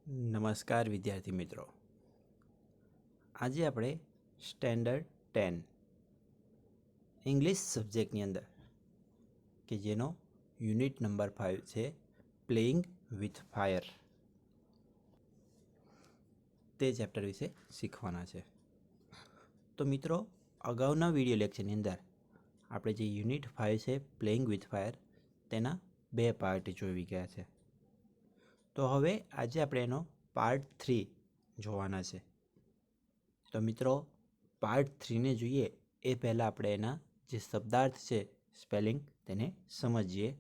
નમસ્કાર વિદ્યાર્થી મિત્રો. આજે આપણે સ્ટેન્ડર્ડ 10 ઇંગ્લિશ સબ્જેક્ટની અંદર કે જેનો યુનિટ નંબર 5 છે પ્લેઇંગ વિથ ફાયર તે ચેપ્ટર વિશે શીખવાના છે. તો મિત્રો, અગાઉના વિડીયો લેક્ચરની અંદર આપણે જે યુનિટ 5 છે પ્લેઇંગ વિથ ફાયર તેના 2 પાર્ટ જોઈ ગયા છે. તો હવે આજે આપણે એનો પાર્ટ 3 જોવાના છે. તો મિત્રો, પાર્ટ 3ને જોઈએ એ પહેલાં આપણે એના જે શબ્દાર્થ છે સ્પેલિંગ તેને સમજીએ.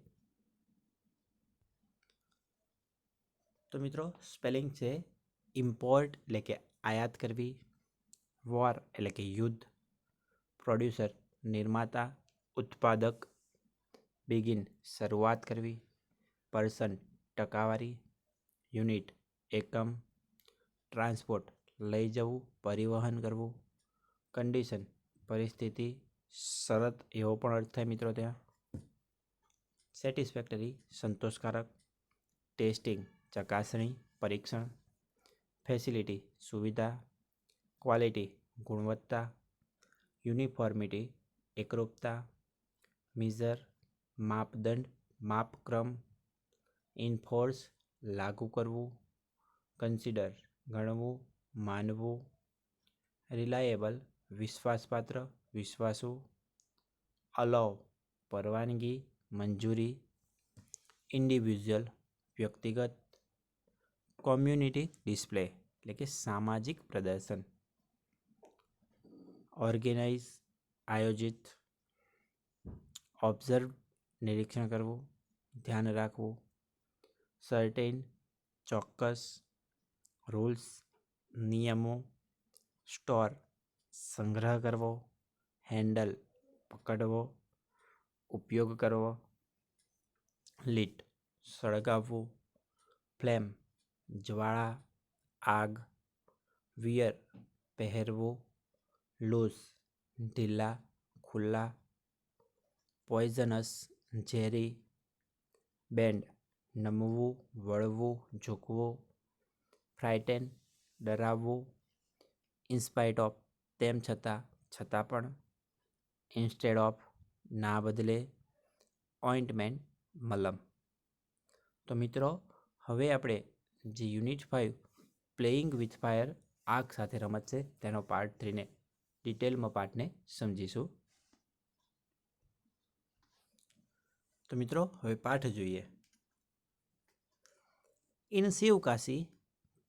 તો મિત્રો, સ્પેલિંગ છે ઇમ્પોર્ટ એટલે કે આયાત કરવી, વોર એટલે કે યુદ્ધ, પ્રોડ્યુસર નિર્માતા ઉત્પાદક, બિગિન શરૂઆત કરવી, પર્સન ટકાવારી, યુનિટ એકમ, ટ્રાન્સપોર્ટ લઈ જવું પરિવહન કરવું, કન્ડિશન પરિસ્થિતિ શરત એવો પણ અર્થ થાય મિત્રો ત્યાં, સેટિસ્ફેક્ટરી સંતોષકારક, ટેસ્ટિંગ ચકાસણી પરીક્ષણ, ફેસિલિટી સુવિધા, ક્વોલિટી ગુણવત્તા, યુનિફોર્મિટી એકરૂપતા, મિઝર માપદંડ માપક્રમ, ઇન્ફોર્સ લાગુ કરવું, કન્સિડર ગણવું માનવું, રિલાયેબલ વિશ્વાસપાત્ર વિશ્વાસુ, અલાઉ પરવાનગી મંજૂરી, ઇન્ડિવિજ્યુઅલ વ્યક્તિગત, કોમ્યુનિટી ડિસ્પ્લે એટલે કે સામાજિક પ્રદર્શન, ઓર્ગેનાઇઝ આયોજિત, ઓબ્ઝર્વ નિરીક્ષણ કરવું ધ્યાન રાખવું, સર્ટેન ચોક્કસ, રૂલ્સ નિયમો, સ્ટોર સંગ્રહ કરવો, હેન્ડલ પકડવો ઉપયોગ કરવો, લીટ સળગાવવું, ફ્લેમ જ્વાળા આગ, વિયર પહેરવું, લૂઝ ઢીલા ખુલ્લા, પોઈઝનસ ઝેરી, બેન્ડ નમવું વળવું ઝૂકવું, ફ્રાઇટેન ડરાવવું, ઇન્સ્પાઇટ ઓફ તેમ છતાં છતાં પણ, ઇન્સ્ટેડ ઓફ ના બદલે, ઓઇન્ટમેન્ટ મલમ. તો મિત્રો, હવે આપણે જે યુનિટ 5 પ્લેઇંગ વિથ ફાયર આગ સાથે રમત છે તેનો પાર્ટ 3ને ડિટેલમાં પાર્ટને સમજીશું. તો મિત્રો, હવે પાઠ જોઈએ. In Sivakasi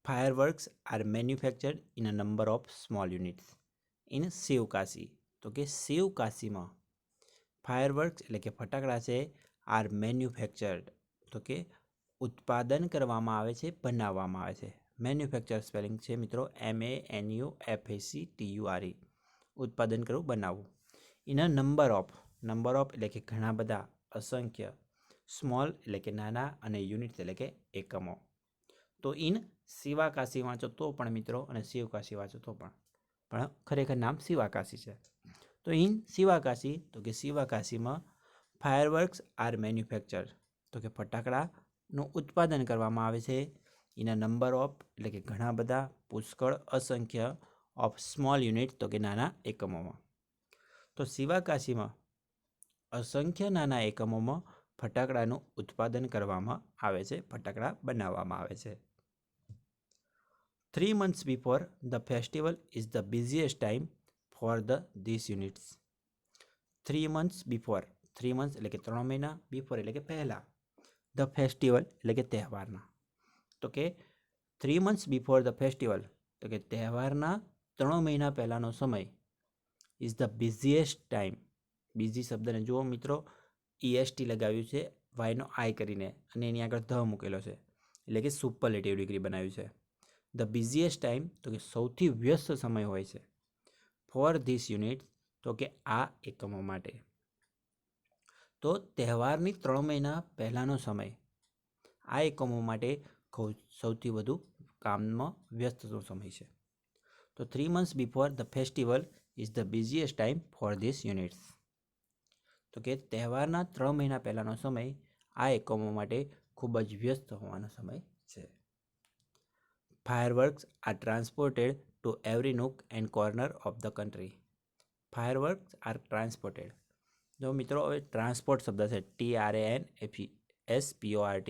fireworks are manufactured in a number of small units. in Sivakasi તો કે શિવકાશીમાં ફાયરવર્ક્સ એટલે કે ફટાકડા છે આર મેન્યુફેક્ચર્ડ તો કે ઉત્પાદન કરવામાં આવે છે બનાવવામાં આવે છે. મેન્યુફેક્ચર સ્પેલિંગ છે મિત્રો MANUFACTURE ઉત્પાદન કરવું બનાવવું. ઇન અ નંબર ઓફ એટલે કે ઘણા બધા અસંખ્ય, સ્મોલ એટલે કે નાના અને યુનિટ એટલે કે એકમો. તો ઇન શિવાકાશી વાંચો તો પણ મિત્રો અને શિવકાશી વાંચો તો પણ ખરેખર નામ શિવાકાશી છે. તો ઇન શિવાકાશી તો કે શિવાકાશીમાં ફાયરવર્ક્સ આર મેન્યુફેક્ચર તો કે ફટાકડાનું ઉત્પાદન કરવામાં આવે છે. એના નંબર ઓફ એટલે કે ઘણા બધા પુષ્કળ અસંખ્ય ઓફ સ્મોલ યુનિટ તો કે નાના એકમોમાં. તો શિવાકાશીમાં અસંખ્ય નાના એકમોમાં ફટાકડાનું ઉત્પાદન કરવામાં આવે છે, ફટાકડા બનાવવામાં આવે છે. 3 months before the festival is the busiest time for these units. 3 months before 3 months એટલે કે 3 મહિના, before એટલે કે પહેલા, the festival એટલે કે તહેવારના. તો કે 3 months before the festival તો કે તહેવારના 3 મહિના પહેલાનો સમય is the busiest time. બીજી શબ્દને જુઓ મિત્રો, EST લગાવ્યું છે વાયનો આઈ કરીને અને એની આગળ ધ મૂકેલો છે એટલે કે સુપરલેટિવ ડિગ્રી બનાવ્યું છે. ધ બિઝીએસ્ટ ટાઈમ તો કે સૌથી વ્યસ્ત સમય હોય છે. ફોર ધીસ યુનિટ તો કે આ એકમો માટે. તો તહેવારની 3 મહિના પહેલાંનો સમય આ એકમો માટે સૌથી વધુ કામમાં વ્યસ્તનો સમય છે. તો 3 months before the festival is the busiest time for these units. તો કે તહેવારના 3 મહિના પહેલાંનો સમય આ એકમો માટે ખૂબ જ વ્યસ્ત હોવાનો સમય છે. Fireworks are transported to every nook and corner of the country. Fireworks are transported. જો મિત્રો હવે ટ્રાન્સપોર્ટ શબ્દ છે TRANSPORT.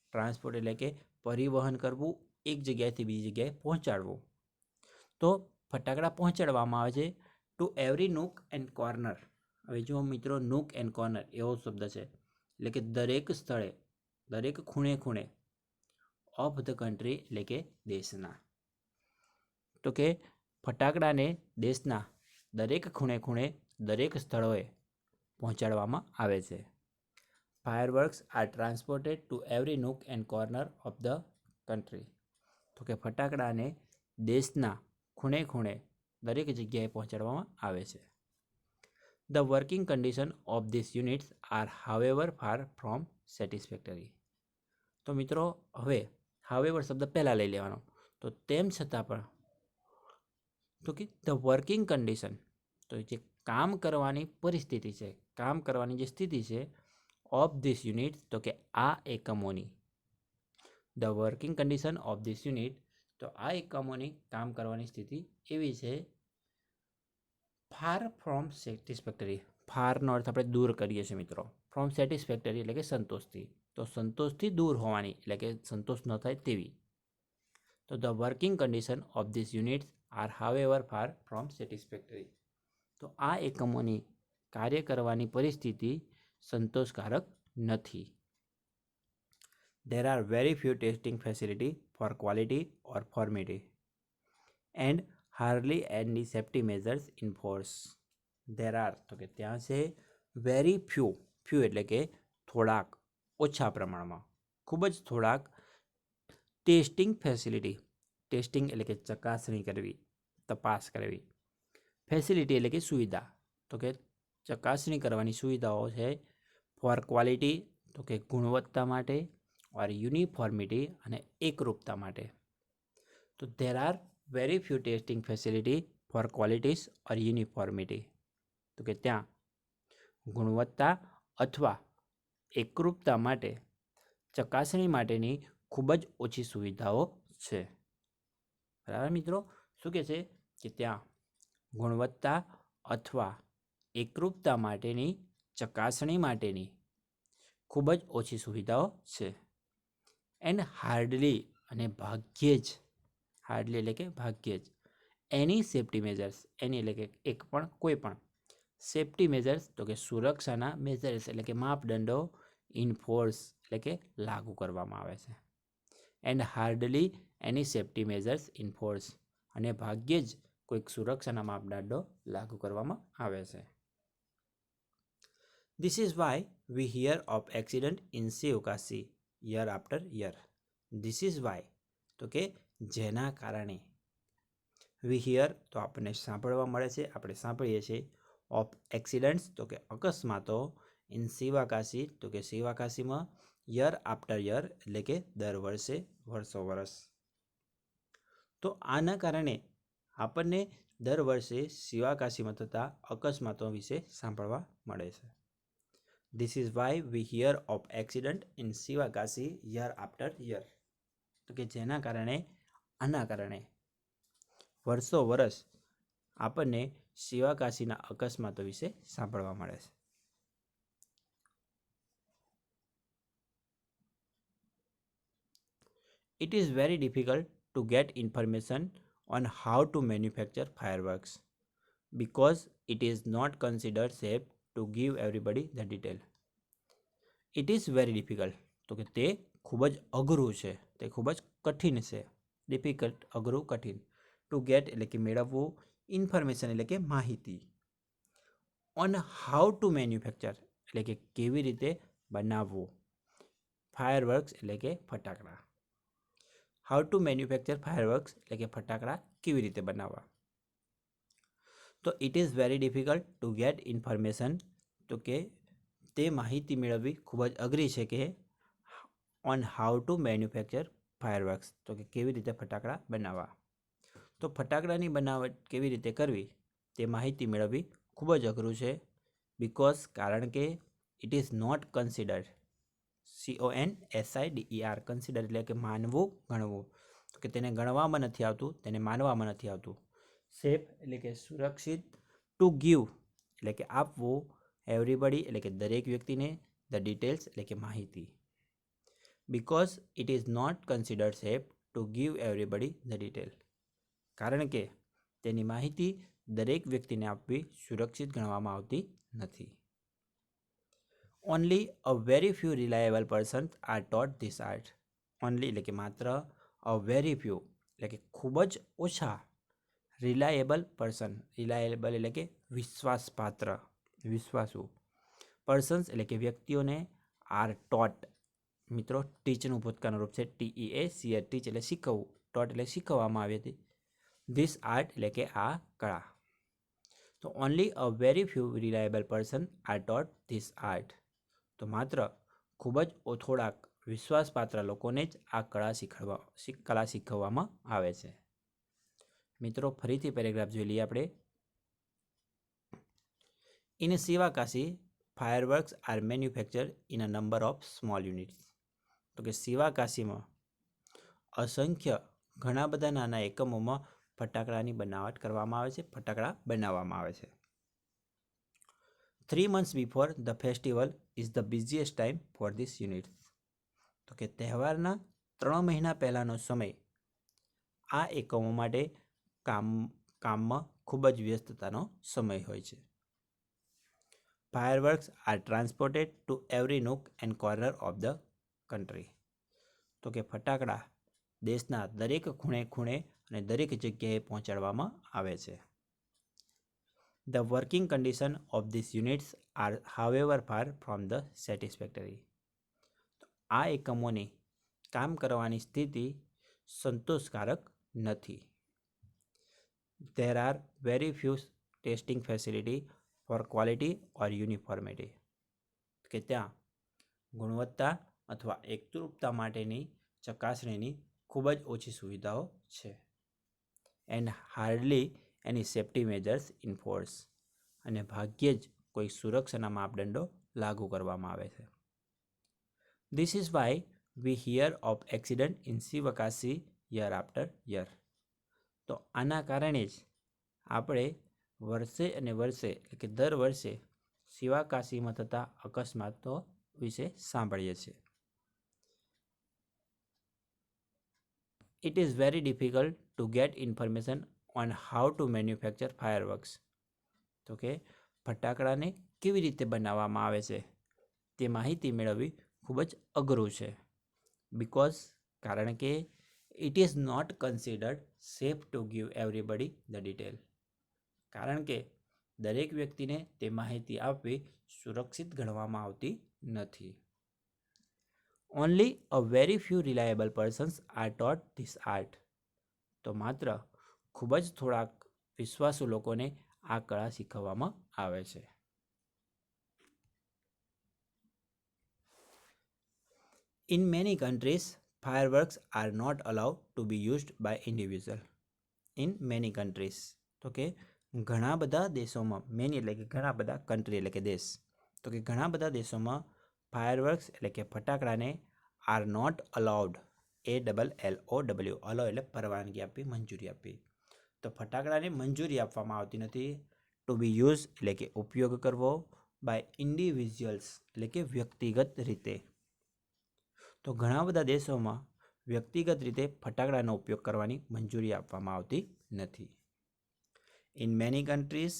ટ્રાન્સપોર્ટ એટલે કે પરિવહન કરવું, એક જગ્યાએથી બીજી જગ્યાએ પહોંચાડવું. તો ફટાકડા પહોંચાડવામાં આવે છે two every nook and corner. હવે જો મિત્રો નૂક એન્ડ કોર્નર એવો શબ્દ છે, એટલે કે દરેક સ્થળે, દરેક ખૂણે ખૂણે ઓફ ધ કન્ટ્રી એટલે કે દેશના. તો કે ફટાકડાને દેશના દરેક ખૂણે ખૂણે, દરેક સ્થળોએ પહોંચાડવામાં આવે છે. Fireworks are transported to every nook and corner of the country. તો કે ફટાકડાને દેશના ખૂણે ખૂણે, દરેક જગ્યાએ પહોંચાડવામાં આવે છે. The working condition of this units are however far from satisfactory. તો મિત્રો હવે હાવેવર શબ્દ પહેલાં લઈ લેવાનો. તો તેમ છતાં પણ, તો કે ધ વર્કિંગ કન્ડિશન, તો જે કામ કરવાની પરિસ્થિતિ છે, કામ કરવાની જે સ્થિતિ છે, ઓફ ધીસ યુનિટ, તો કે આ એકમોની. The working condition of this unit, તો આ એકમોની કામ કરવાની સ્થિતિ એવી છે ફાર ફ્રોમ સેટિસ્ફેક્ટરી. ફારનો અર્થ આપણે દૂર કરીએ છીએ મિત્રો. ફ્રોમ સેટિસ્ફેક્ટરી એટલે કે સંતોષથી. તો સંતોષથી દૂર હોવાની, એટલે કે સંતોષ ન થાય તેવી. તો the working condition of this units are however far from satisfactory. તો આ એકમોની કાર્ય કરવાની પરિસ્થિતિ સંતોષકારક નથી. There are very few testing facilities for quality or formality, and hardly any safety measures in force. There are, તો કે ત્યાં છે, very few, few એટલે કે થોડાક, ઓછા પ્રમાણમાં, ખૂબ જ થોડાક ટેસ્ટિંગ ફેસિલિટી. ટેસ્ટિંગ એટલે કે ચકાસણી કરવી, તપાસ કરવી. ફેસિલિટી એટલે કે સુવિધા, તો કે ચકાસણી કરવાની સુવિધાઓ છે. ફોર ક્વોલિટી, તો કે ગુણવત્તા માટે, ઓર યુનિફોર્મિટી અને એકરૂપતા માટે. તો there are very few testing facility for qualities or uniformity. તો કે ત્યાં ગુણવત્તા અથવા એકરૂપતા માટે ચકાસણી માટેની ખૂબ જ ઓછી સુવિધાઓ છે. બરાબર મિત્રો, શું કહે છે કે ત્યાં ગુણવત્તા અથવા એકરૂપતા માટેની ચકાસણી માટેની ખૂબ જ ઓછી સુવિધાઓ છે. એન્ડ હાર્ડલી, અને ભાગ્યે જ, હાર્ડલી એટલે કે ભાગ્યે જ, એની સેફ્ટી મેજર્સ, એની એટલે કે એક પણ, કોઈ પણ સેફ્ટી મેજર્સ, તો કે સુરક્ષાના મેજર્સ એટલે કે માપદંડો, ઇનફોર્સ એટલે કે લાગુ કરવામાં આવે છે. And hardly any safety measures enforce, અને ભાગ્યે જ કોઈક સુરક્ષાના માપદંડો લાગુ કરવામાં આવે છે. This is why we hear of accident in Shivkasi year after year. This is why, તો કે જેના કારણે, we hear તો આપણને સાંભળવા મળે છે, આપણે સાંભળીએ છીએ, ઓફ એક્સિડન્ટ્સ તો કે અકસ્માતો, ઇન શિવાકાશી તો કે શિવાકાશીમાં, યર આફ્ટર યર એટલે કે દર વર્ષે, વર્ષો વર્ષ. તો આના કારણે આપણને દર વર્ષે શિવાકાશીમાં થતા અકસ્માતો વિશે સાંભળવા મળે છે. This is why we hear of accident in Shivakasi year after year. તો કે જેના કારણે, આના કારણે વર્ષો વર્ષ આપણને શિવાકાશીના અકસ્માતો વિશે સાંભળવા મળે છે. It is very difficult to get information on how to manufacture fireworks because it is not considered safe to give everybody the detail. It is very difficult, તો કે તે ખૂબ જ અઘરું છે, તે ખૂબ જ કઠિન છે. ડિફિકલ્ટ, અઘરું, કઠિન. ટુ ગેટ એટલે કે મેળવવું, ઇન્ફોર્મેશન એટલે કે માહિતી, ઓન હાઉ ટુ મેન્યુફેક્ચર એટલે કે કેવી રીતે બનાવવું, ફાયરવર્ક્સ એટલે કે ફટાકડા. હાઉ ટુ મેન્યુફેક્ચર ફાયરવર્ક્સ એટલે કે ફટાકડા કેવી રીતે બનાવવા. તો it is very difficult to gate information, તો કે તે માહિતી મેળવવી ખૂબ જ અઘરી છે કે on how to manufacture fireworks, તો કે કેવી રીતે ફટાકડા બનાવવા. તો ફટાકડાની બનાવટ કેવી રીતે કરવી તે માહિતી મેળવવી ખૂબ જ અઘરું છે. બિકોઝ, કારણ કે, it is not considered, CONSIDER, consider એટલે કે માનવું, ગણવું. તો કે તેને ગણવામાં નથી આવતું, તેને માનવામાં નથી આવતું. સેફ એટલે કે સુરક્ષિત. ટુ ગીવ એટલે કે આપવું. એવરીબડી એટલે કે દરેક વ્યક્તિને. ધ ડિટેલ્સ એટલે કે માહિતી. Because it is not considered safe to give everybody the detail. કારણ કે તેની માહિતી દરેક વ્યક્તિને આપવી સુરક્ષિત ગણવામાં આવતી નથી. Only a very few reliable persons are taught this art. Only એટલે કે માત્ર. અ વેરી ફ્યુ એટલે કે ખૂબ જ ઓછા. Reliable person. રિલાયેબલ એટલે કે વિશ્વાસપાત્ર, વિશ્વાસુ. પર્સન્સ એટલે કે વ્યક્તિઓને. આર ટોટ મિત્રો ટીચનું ભૂતકાળનું રૂપ છે. TEACH ટીચ એટલે શીખવવું. ટોટ એટલે શીખવવામાં આવી હતી. ધીસ આર્ટ એટલે કે આ કળા. તો only a very few reliable person are taught this art. તો માત્ર ખૂબ જ થોડાક વિશ્વાસપાત્ર લોકોને જ આ કળા શીખવવામાં આવે છે. મિત્રો ફરીથી પેરેગ્રાફ જોઈ લઈએ આપણે. In Sivakasi fireworks are manufacture in a number of small units. તો કે શિવાકાશીમાં અસંખ્ય ઘણા બધા નાના એકમોમાં ફટાકડાની બનાવટ કરવામાં આવે છે, ફટાકડા બનાવવામાં આવે છે. 3 months before the festival is the busiest time for this unit. તો કે તહેવારના 3 મહિના પહેલાંનો સમય આ એકમો માટે કામમાં ખૂબ જ વ્યસ્તતાનો સમય હોય છે. Fireworks are transported to every nook and corner of the country. તો કે ફટાકડા દેશના દરેક ખૂણે ખૂણે અને દરેક જગ્યાએ પહોંચાડવામાં આવે છે. The working condition of these units are however far from the satisfactory. આ એકમોની કામ કરવાની સ્થિતિ સંતોષકારક નથી. There are very few testing facility for quality or uniformity. કે ત્યાં ગુણવત્તા અથવા એકરૂપતા માટેની ચકાસણીની ખૂબ જ ઓછી સુવિધાઓ છે. And hardly any safety measures enforce. અને ભાગ્યે જ કોઈ સુરક્ષાના માપદંડો લાગુ કરવામાં આવે છે. This is why we here of accident in Sivakasi year after year. તો આના કારણે જ આપણે વર્ષે અને વર્ષે એટલે કે દર વર્ષે શિવાકાશીમાં થતા અકસ્માતો વિશે સાંભળીએ છીએ. It is very difficult to get information on how to manufacture fireworks. તો કે ફટાકડાને કેવી રીતે બનાવવામાં આવે છે તે માહિતી મેળવવી ખૂબ જ અઘરું છે. બિકોઝ કારણ કે it is not considered safe to give everybody the detail. કારણ કે દરેક વ્યક્તિને તે માહિતી આપવી સુરક્ષિત ગણવામાં આવતી નથી. Only a very few reliable persons are taught this art. તો માત્ર ખૂબ જ થોડાક વિશ્વાસુ લોકોને આ કળા શીખવવામાં આવે છે. In many countries, fireworks are not allowed to be used by individual. In many countries. તો કે ઘણા બધા દેશોમાં, મેની એટલે કે ઘણા બધા, કન્ટ્રી એટલે કે દેશ, તો કે ઘણા બધા દેશોમાં ફાયરવર્ક્સ એટલે કે ફટાકડાને આર નોટ અલાઉડ, ALLOW, અલાઉ એટલે પરવાનગી આપવી, મંજૂરી આપવી. તો ફટાકડાને મંજૂરી આપવામાં આવતી નથી. ટુ બી યુઝ એટલે કે ઉપયોગ કરવો, બાય ઇન્ડિવિજ્યુઅલ્સ એટલે કે વ્યક્તિગત રીતે. તો ઘણા બધા દેશોમાં વ્યક્તિગત રીતે ફટાકડાનો ઉપયોગ કરવાની મંજૂરી આપવામાં આવતી નથી. In many countries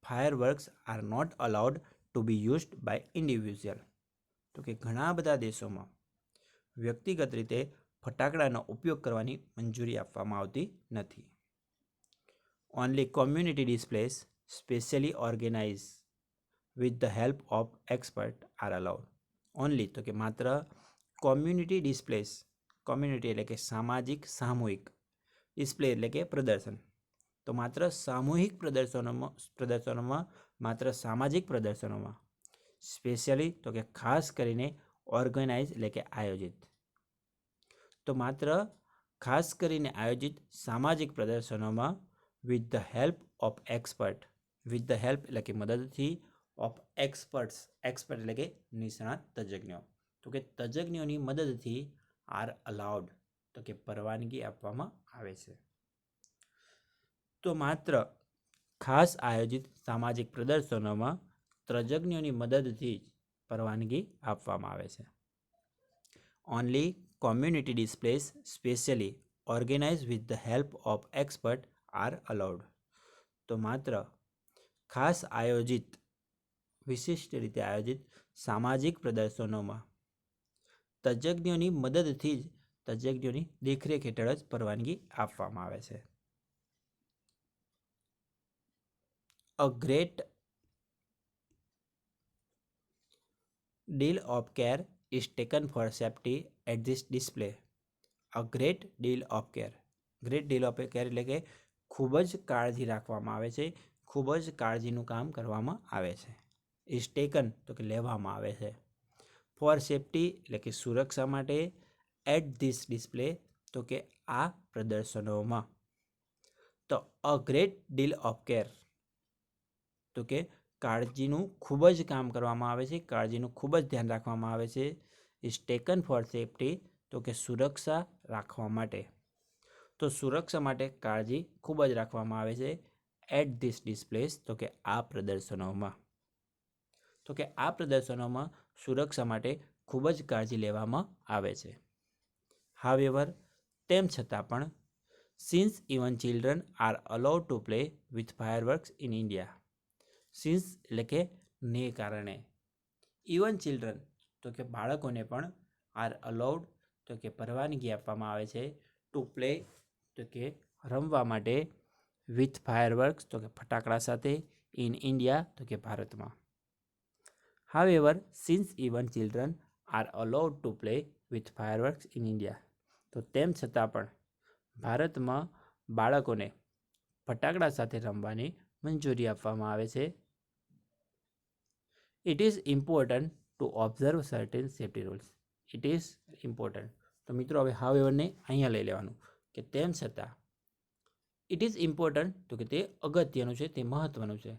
fireworks are not allowed to be used by individual. તો કે ઘણા બધા દેશોમાં વ્યક્તિગત રીતે ફટાકડાનો ઉપયોગ કરવાની મંજૂરી આપવામાં આવતી નથી. Only community displays specially organise with the help of expert are allowed. Only તો કે માત્ર કોમ્યુનિટી ડિસ્પ્લેસ, કોમ્યુનિટી એટલે કે સામાજિક, સામૂહિક, ડિસ્પ્લે એટલે કે પ્રદર્શન. તો માત્ર સામૂહિક પ્રદર્શનોમાં માત્ર સામાજિક પ્રદર્શનોમાં, સ્પેશિયલી તો કે ખાસ કરીને, ઓર્ગેનાઇઝ એટલે કે આયોજિત. તો માત્ર ખાસ કરીને આયોજિત સામાજિક પ્રદર્શનોમાં with the help of expert, with the help એટલે કે મદદથી, ઓફ એક્સપર્ટ્સ, એક્સપર્ટ એટલે કે નિષ્ણાત, તજજ્ઞો. તો કે તજજ્ઞોની મદદથી આર અલાઉડ તો કે પરવાનગી આપવામાં આવે છે. તો માત્ર ખાસ આયોજિત સામાજિક પ્રદર્શનોમાં તજજ્ઞોની મદદથી જ પરવાનગી આપવામાં આવે છે. Only community displays specially organise with the help of expert are allowed. તો માત્ર ખાસ આયોજિત વિશિષ્ટ રીતે આયોજિત સામાજિક પ્રદર્શનોમાં તજજ્ઞોની મદદથી જ તજજ્ઞોની દેખરેખ હેઠળ જ પરવાનગી આપવામાં આવે છે. A great deal of care is taken for safety at this display. A great deal of care. Great deal of care એટલે કે ખૂબ જ કાળજી રાખવામાં આવે છે, ખૂબ જ કાળજીનું કામ કરવામાં આવે છે. ઇઝ ટેકન તો કે લેવામાં આવે છે. ફોર સેફટી એટલે કે સુરક્ષા માટે. એટ ધીસ ડિસ્પ્લે તો કે આ પ્રદર્શનોમાં. તો અ ગ્રેટ ડીલ ઓફ કેર તો કે કાળજીનું ખૂબ જ કામ કરવામાં આવે છે, કાળજીનું ખૂબ જ ધ્યાન રાખવામાં આવે છે. ઇઝ ટેકન ફોર સેફટી તો કે સુરક્ષા રાખવા માટે. તો સુરક્ષા માટે કાળજી ખૂબ જ રાખવામાં આવે છે. એટ ધીસ ડિસ્પ્લેસ તો કે આ પ્રદર્શનોમાં. તો કે આ પ્રદર્શનોમાં સુરક્ષા માટે ખૂબ જ કાળજી લેવામાં આવે છે. હાવેવર તેમ છતાં પણ since even children are allowed to play with fireworks in India. Since એટલે કે ને કારણે. ઇવન ચિલ્ડ્રન તો કે બાળકોને પણ આર અલાઉડ તો કે પરવાનગી આપવામાં આવે છે. ટુ પ્લે તો કે રમવા માટે. વિથ ફાયરવર્ક્સ તો કે ફટાકડા સાથે. ઇન ઇન્ડિયા તો કે ભારતમાં. However since even children are allowed to play with fireworks in India. તો તેમ છતાં પણ ભારતમાં બાળકોને ફટાકડા સાથે રમવાની મંજૂરી આપવામાં આવે છે. It is important to observe certain safety rules. It is important. તો મિત્રો હવે હાવેવરને અહીંયા લઈ લેવાનું કે તેમ છતાં. ઇટ ઇઝ ઇમ્પોર્ટન્ટ તો કે તે અગત્યનું છે, તે મહત્વનું છે.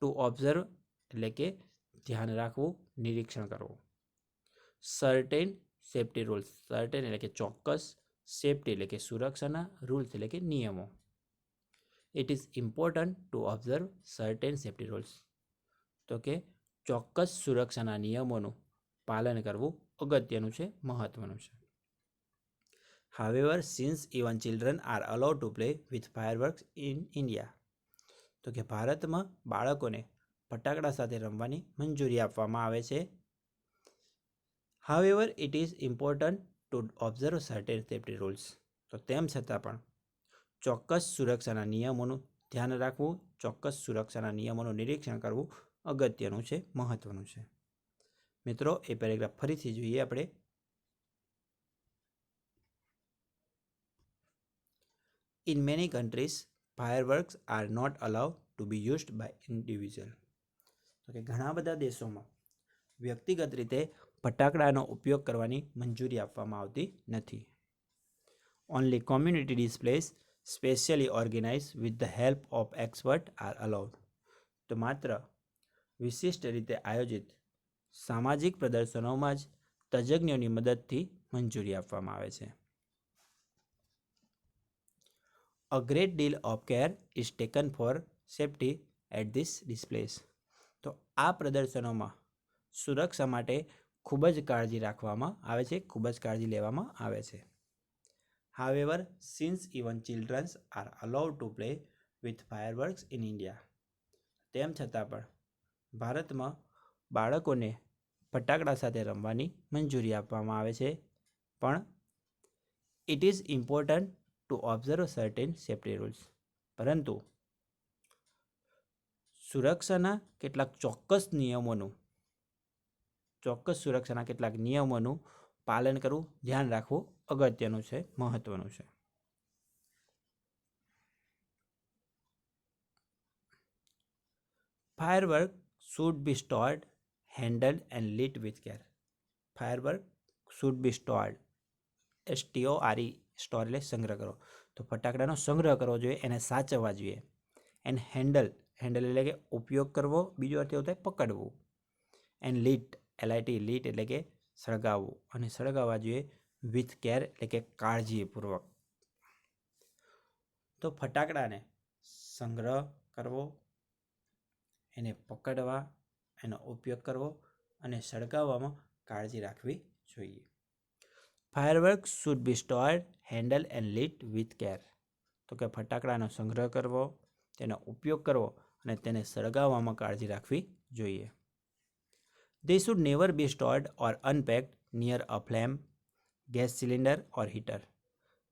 ટુ ઓબ્ઝર્વ એટલે કે ધ્યાન રાખવું, નિરીક્ષણ કરવું. Certain safety rules. સર્ટેન એટલે કે ચોક્કસ, સેફ્ટી એટલે કે સુરક્ષાના, રૂલ્સ એટલે કે નિયમો. It is important to observe certain safety rules. તો કે ચોક્કસ સુરક્ષાના નિયમોનું પાલન કરવું અગત્યનું છે, મહત્વનું છે. However since even children are allowed to play with fireworks in India. તો કે ભારતમાં બાળકોને ફટાકડા સાથે રમવાની મંજૂરી આપવામાં આવે છે. However it is important to observe certain safety rules. તો તેમ છતાં પણ ચોક્કસ સુરક્ષાના નિયમોનું ધ્યાન રાખવું, ચોક્કસ સુરક્ષાના નિયમોનું નિરીક્ષણ કરવું અગત્યનું છે, મહત્વનું છે. મિત્રો એ પેરેગ્રાફ ફરીથી જોઈએ આપણે. In many countries fireworks are not allowed to be used by individual. તો કે ઘણા બધા દેશોમાં વ્યક્તિગત રીતે ફટાકડાનો ઉપયોગ કરવાની મંજૂરી આપવામાં આવતી નથી. Only community displays specially organise with the help of expert are allowed. તો માત્ર વિશિષ્ટ રીતે આયોજિત સામાજિક પ્રદર્શનોમાં જ તજજ્ઞોની મદદથી મંજૂરી આપવામાં આવે છે. A great deal of care is taken for safety at this displays. તો આ પ્રદર્શનોમાં સુરક્ષા માટે ખૂબ જ કાળજી રાખવામાં આવે છે, ખૂબ જ કાળજી લેવામાં આવે છે. However since even childrens are allowed to play with fireworks in India. તેમ છતાં પણ ભારતમાં બાળકોને ફટાકડા સાથે રમવાની મંજૂરી આપવામાં આવે છે. પણ it is important to observe certain safety rules. પરંતુ સુરક્ષાના કેટલાક ચોક્કસ નિયમોનું પાલન કરવું, ધ્યાન રાખવું અગત્યનું છે, મહત્વનું છે. Firework should be stored, handled and lit with care. Firework should be stored. STORE, store એટલે સંગ્રહ કરો. તો ફટાકડાનો સંગ્રહ કરવો જોઈએ, એને સાચવવા જોઈએ. એન્ડ હેન્ડલ એટલે કે ઉપયોગ કરવો, બીજો અર્થ એવો થાય પકડવું. એન્ડ લીટ LIT એટલે કે સળગાવવું, અને સળગાવવા જોઈએ વિથ કેર એટલે કે કાળજીપૂર્વક. તો ફટાકડાને સંગ્રહ કરવો, એને પકડવા, એનો ઉપયોગ કરવો અને સળગાવવામાં કાળજી રાખવી જોઈએ. Fireworks should be stored, handle and lit with care. તો કે ફટાકડાનો સંગ્રહ કરવો, તેનો ઉપયોગ કરવો અને તેને સળગાવવામાં કાળજી રાખવી જોઈએ. They should never be stored or unpacked near a flame, gas cylinder or heater.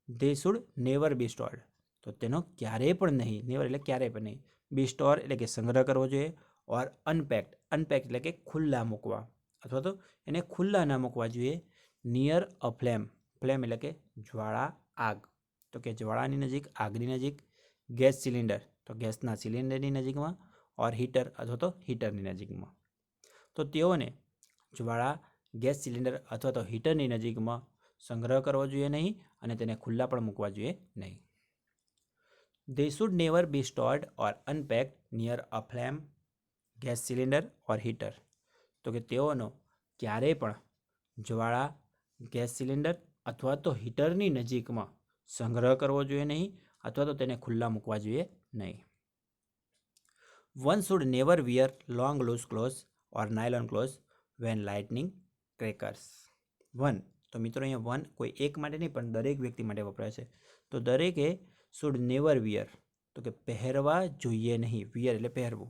They should never be stored. તો તેનો ક્યારેય પણ નહીં, નેવર એટલે ક્યારેય પણ નહીં. બી સ્ટોર એટલે કે સંગ્રહ કરવો જોઈએ, ઓર અનપેક્ડ, અનપેક્ડ એટલે કે ખુલ્લા મૂકવા અથવા તો એને ખુલ્લા ના મૂકવા જોઈએ. નિયર અ ફ્લેમ, ફ્લેમ એટલે કે જ્વાળા, આગ. તો કે જ્વાળાની નજીક, આગની નજીક. ગેસ સિલિન્ડર, તો ગેસના સિલિન્ડરની નજીકમાં. ઓર હીટર અથવા તો હીટરની નજીકમાં. તો તેઓને જ્વાળા, ગેસ સિલિન્ડર અથવા તો હીટરની નજીકમાં સંગ્રહ કરવો જોઈએ નહીં અને તેને ખુલ્લા પણ મૂકવા જોઈએ નહીં. They should never be stored or unpacked near a flame, gas cylinder or heater. તો કે તેઓનો ક્યારેય પણ જ્વાળા, ગેસ સિલિન્ડર અથવા તો હીટરની નજીકમાં સંગ્રહ કરવો જોઈએ નહીં અથવા તો તેને ખુલ્લા મૂકવા જોઈએ નહીં. One should never wear long loose clothes or nylon clothes when lighting crackers. One, તો મિત્રો અહીંયા વન કોઈ એક માટે નહીં પણ દરેક વ્યક્તિ માટે વપરાય છે. તો દરેકે શુડ નેવર વિયર, તો કે પહેરવા જોઈએ નહીં. વિયર એટલે પહેરવું.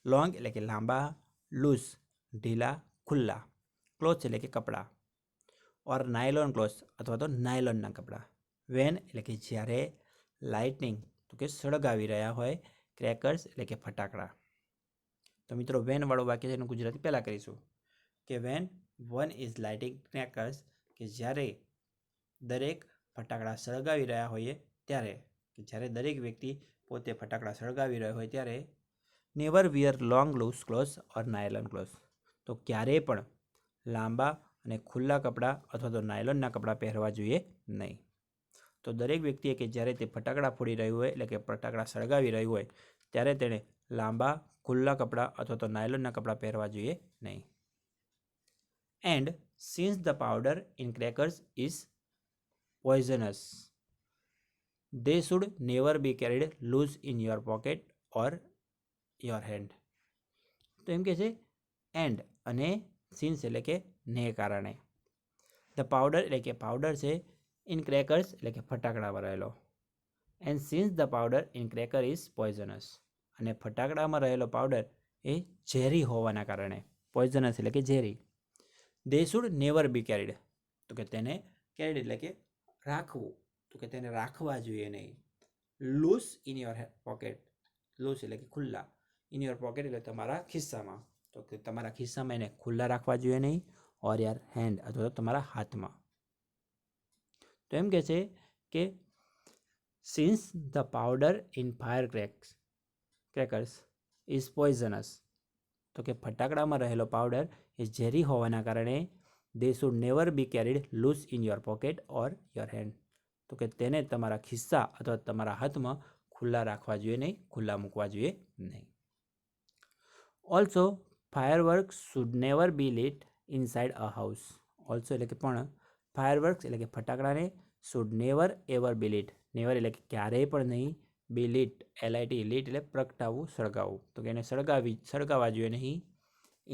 લોંગ એટલે કે લાંબા. લૂઝ ઢીલા, ખુલ્લા. ક્લોથ્સ એટલે કે કપડાં. ઓર નાયલોન ક્લોથ્સ અથવા તો નાયલોનના કપડાં. વેન એટલે કે જ્યારે. લાઇટનિંગ તો કે સળગાવી રહ્યા હોય. ક્રેકર્સ એટલે કે ફટાકડા. તો મિત્રો વેનવાળું વાક્ય છે એનું ગુજરાતી પહેલાં કરીશું કે when one is lighting crackers, કે જ્યારે દરેક ફટાકડા સળગાવી રહ્યા હોઈએ ત્યારે, કે જ્યારે દરેક વ્યક્તિ પોતે ફટાકડા સળગાવી રહ્યો હોય ત્યારે. Never wear long loose clothes or nylon clothes, તો ક્યારેય પણ લાંબા અને ખુલ્લા કપડાં અથવા તો નાયલોનના કપડાં પહેરવા જોઈએ નહીં. તો દરેક વ્યક્તિએ કે જ્યારે તે ફટાકડા ફોડી રહ્યું હોય એટલે કે ફટાકડા સળગાવી રહ્યું હોય ત્યારે તેણે લાંબા, ખુલ્લા કપડાં અથવા તો નાયલોનના કપડાં પહેરવા જોઈએ નહીં. And since the powder in crackers is poisonous, they should never be carried loose in your pocket or your hand. તો એમ કે છે એન્ડ અને સિન્સ એટલે કે ને કારણે. ધ પાવડર એટલે કે પાવડર છે. ઇન ક્રેકર્સ એટલે કે ફટાકડામાં રહેલો. And since the powder in cracker is poisonous, અને ફટાકડામાં રહેલો પાવડર એ ઝેરી હોવાના કારણે. પોઈઝનસ એટલે કે ઝેરી. દે શુડ નેવર બી કેરીડ, તો કે તેને કેરીડ એટલે કે રાખવું, તો કે તેને રાખવા જોઈએ નહીં. Loose in your pocket, loose એટલે કે ખુલ્લા. ઇન યોર પોકેટ એટલે તમારા ખિસ્સામાં, તો કે તમારા ખિસ્સામાં એને ખુલ્લા રાખવા જોઈએ નહીં. ઓર યાર હેન્ડ અથવા તો તમારા હાથમાં. તો એમ કે છે કે since the powder in fire crackers is poisonous, તો કે ફટાકડામાં રહેલો પાવડર એ ઝેરી હોવાના કારણે. They should never be carried loose in your pocket or your hand, તો કે તેને તમારા ખિસ્સા અથવા તમારા હાથમાં ખુલ્લા રાખવા જોઈએ નહીં, ખુલ્લા મૂકવા જોઈએ નહીં. Also fireworks should never be lit inside a house. Also એટલે કે પણ, ફાયરવર્ક્સ એટલે કે ફટાકડાને should never ever be lit, never એટલે કે ક્યારેય પણ નહીં. બી લીટ, LIT, લીટ એટલે પ્રગટાવવું, સળગાવવું, તો કે એને સળગાવવા જોઈએ નહીં.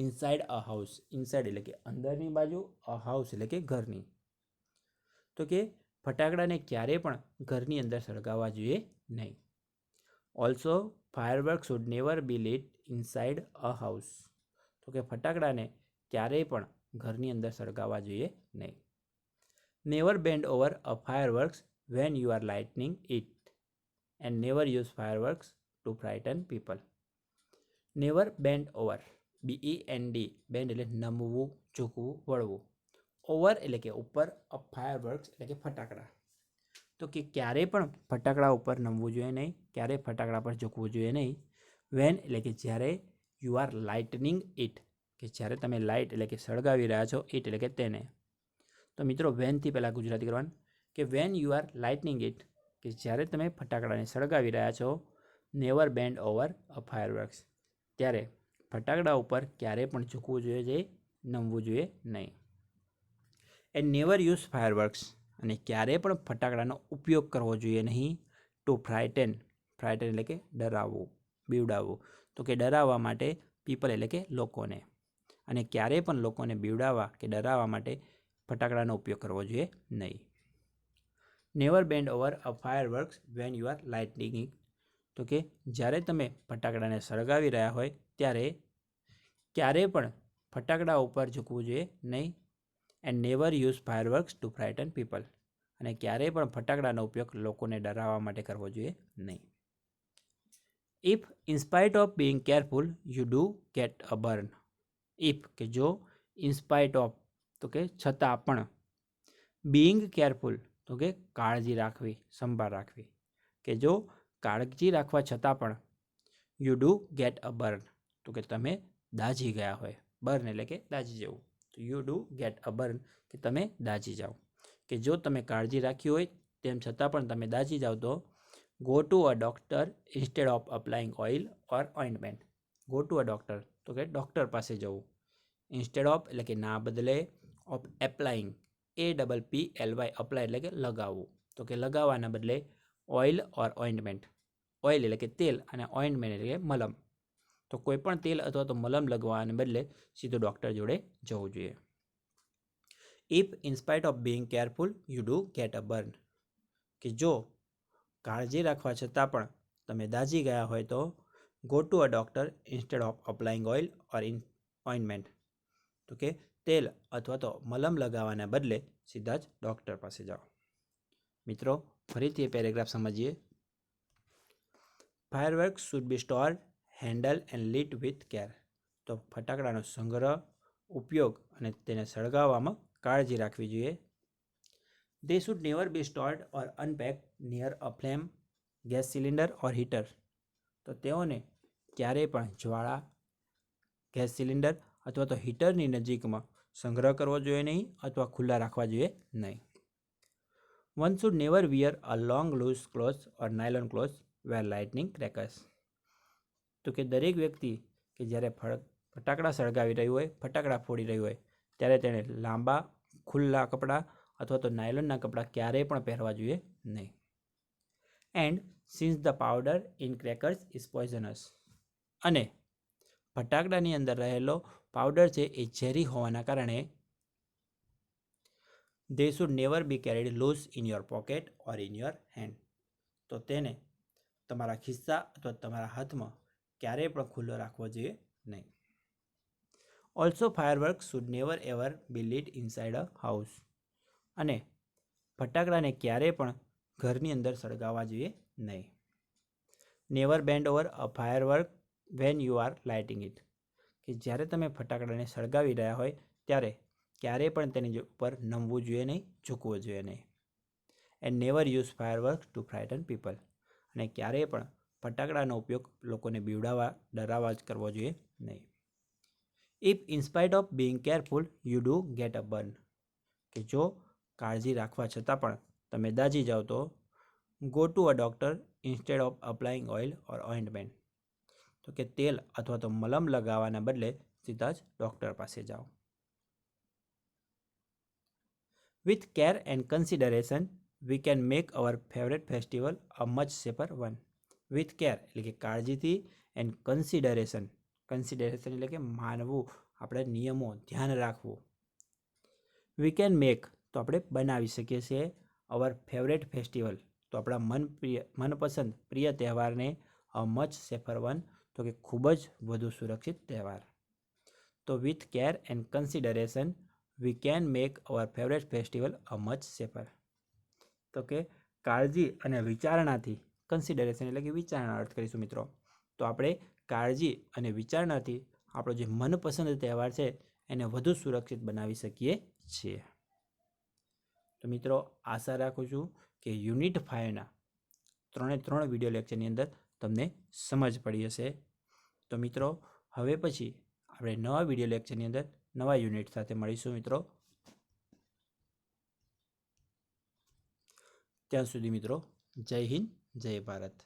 ઇનસાઇડ અ હાઉસ, ઇનસાઇડ એટલે કે અંદરની બાજુ, અ હાઉસ એટલે કે ઘરની. તો કે ફટાકડાને ક્યારેય પણ ઘરની અંદર સળગાવવા જોઈએ નહીં. Also fireworks should never be lit inside a house, તો કે ફટાકડાને ક્યારેય પણ ઘરની અંદર સળગાવવા જોઈએ નહીં. Never bend over a fireworks when you are lightning it, and never use fireworks to frighten people. Never bend over, BEND, bend એટલે નમવું, ઝૂકવું, વળવું. ઓવર એટલે કે ઉપર, અ ફાયરવર્ક્સ એટલે કે ફટાકડા. તો કે ક્યારેય પણ ફટાકડા ઉપર નમવું જોઈએ નહીં, ક્યારેય ફટાકડા પર ઝૂકવું જોઈએ નહીં. વેન એટલે કે જ્યારે. યુ આર લાઇટનિંગ ઇટ, કે જ્યારે તમે લાઇટ એટલે કે સળગાવી રહ્યા છો. ઇટ એટલે કે તેને. તો મિત્રો વેનથી પહેલાં ગુજરાતી કરવાનું કે van you are lightning it, કે જ્યારે તમે ફટાકડાને સળગાવી રહ્યા છો. Never bend over a fireworks, ત્યારે ફટાકડા ઉપર ક્યારેય પણ ઝૂકવું જોઈએ, નમવું જોઈએ નહીં. એન્ડ નેવર યુઝ ફાયરવર્ક્સ, અને ક્યારેય પણ ફટાકડાનો ઉપયોગ કરવો જોઈએ નહીં ટુ ફ્રાઇટેન, ફ્રાઇટેન એટલે કે ડરાવવું, બીવડાવવું, તો કે ડરાવવા માટે પીપલ એટલે કે લોકોને, અને ક્યારેય પણ લોકોને બીવડાવવા કે ડરાવવા માટે ફટાકડાનો ઉપયોગ કરવો જોઈએ નહીં. Never bend over a fireworks when you are lighting it, તો કે જ્યારે તમે ફટાકડાને સળગાવી રહ્યા હોય ત્યારે ક્યારેય પણ ફટાકડા ઉપર ઝૂકવું જોઈએ નહીં. And never use fireworks to frighten people, અને ક્યારેય પણ ફટાકડાનો ઉપયોગ લોકોને ડરાવવા માટે કરવો જોઈએ નહીં. If in spite of being careful you do get a burn, if કે જો, ઇન્સ્પાઇટ ઓફ તો કે છતાં પણ, બિંગ કેરફુલ તો કે કાળજી રાખવી, સંભાળ રાખવી, કે જો કાળજી રાખવા છતાં પણ you do get a burn તો કે તમે દાઝી ગયા હોય, બર્ન એટલે કે દાઝી જવું, તો you do get a burn કે તમે દાઝી જાઓ, કે જો તમે કાળજી રાખી હોય તેમ છતાં પણ તમે દાઝી જાઓ તો go to a doctor instead of applying oil or ointment. Go to a doctor તો કે ડૉક્ટર પાસે જવું, ઇન્સ્ટેડ ઓફ એટલે કે ના બદલે, ઓફ એપ્લાઇંગ APPLY અપ્લાય એટલે કે લગાવવું, તો કે લગાવવાના બદલે ઓઇલ ઓર ઓઇન્ટમેન્ટ, ઓઇલ એટલે કે તેલ અને ઓઇન્ટમેન્ટ એટલે કે મલમ, તો કોઈ પણ તેલ અથવા તો મલમ લગાવવાને બદલે સીધું ડૉક્ટર જોડે જવું જોઈએ. If in spite of being careful you do get a burn, કે જો કાળજી રાખવા છતાં પણ તમે દાઝી ગયા હોય તો go to a doctor instead of applying oil or ointment, તો કે તેલ અથવા તો મલમ લગાવવાના બદલે સીધા જ ડૉક્ટર પાસે જાઓ. મિત્રો ફરીથી એ પેરેગ્રાફ સમજીએ. Fireworks should be stored, handle and lit with care, તો ફટાકડાનો સંગ્રહ, ઉપયોગ અને તેને સળગાવવામાં કાળજી રાખવી જોઈએ. They should never be stored or unpacked near a flame, gas cylinder or heater, તો તેઓને ક્યારેય પણ જ્વાળા, ગેસ સિલિન્ડર અથવા તો હીટરની નજીકમાં સંગ્રહ કરવો જોઈએ નહીં અથવા ખુલ્લા રાખવા જોઈએ નહીં. One should never wear a long loose clothes or nylon clothes while lighting crackers, તો કે દરેક વ્યક્તિ કે જ્યારે ફટાકડા સળગાવી રહ્યું હોય, ફટાકડા ફોડી રહ્યું હોય ત્યારે તેણે લાંબા ખુલ્લા કપડાં અથવા તો નાયલોનના કપડાં ક્યારેય પણ પહેરવા જોઈએ નહીં. And since the powder in crackers is poisonous, અને ફટાકડાની અંદર રહેલો પાવડર છે એ ઝેરી હોવાના કારણે they should never be carried loose in your pocket or in your hand, તો તેને તમારા ખિસ્સા અથવા તમારા હાથમાં ક્યારેય પણ ખુલ્લો રાખવો જોઈએ નહીં. Also fireworks should never ever be lit inside a house, અને ફટાકડાને ક્યારેય પણ ઘરની અંદર સળગાવવા જોઈએ નહીં. Never bend over a firework when you are lighting it, કે જ્યારે તમે ફટાકડાને સળગાવી રહ્યા હોય ત્યારે ક્યારેય પણ તેની ઉપર નમવું જોઈએ નહીં, ઝૂકવું જોઈએ નહીં. And never use firework to frighten people, અને ક્યારેય પણ ફટાકડાનો ઉપયોગ લોકોને બીવડાવવા, ડરાવવા જ કરવો જોઈએ નહીં. If in spite of being careful you do get a burn, કે જો કાળજી રાખવા છતાં પણ તમે દાઝી જાઓ તો go to a doctor instead of applying oil or ointment, તો કે તેલ અથવા તો મલમ લગાવવાના બદલે સીધા જ ડૉક્ટર પાસે જાઓ. With care and consideration we can make hour favourite festival a much safer one. With care એટલે કે કાળજીથી, એન્ડ કન્સિડરેશન, કન્સિડરેશન એટલે કે માનવું, આપણે નિયમો, ધ્યાન રાખવું. વી કેન મેક તો આપણે બનાવી શકીએ છીએ, અવર ફેવરેટ ફેસ્ટિવલ તો આપણા મનપસંદ પ્રિય તહેવારને અ મચ સેફર વન તો કે ખૂબ જ વધુ સુરક્ષિત તહેવાર. તો with care and consideration we can make hour favourite festival a much safer, તો કે કાળજી અને વિચારણાથી, કન્સિડરેશન એટલે કે વિચારણા અર્થ કરીશું મિત્રો, તો આપણે કાળજી અને વિચારણાથી આપણો જે મનપસંદ તહેવાર છે એને વધુ સુરક્ષિત બનાવી શકીએ છીએ. તો મિત્રો આશા રાખું છું કે યુનિટ 5ના 3 વિડીયો લેક્ચરની અંદર તમને સમજ પડી હશે. તો મિત્રો હવે પછી આપણે નવા વિડીયો લેક્ચરની અંદર નવા યુનિટ સાથે મળીશું મિત્રો. ત્યાં સુધી મિત્રો જય હિન્દ, જય ભારત.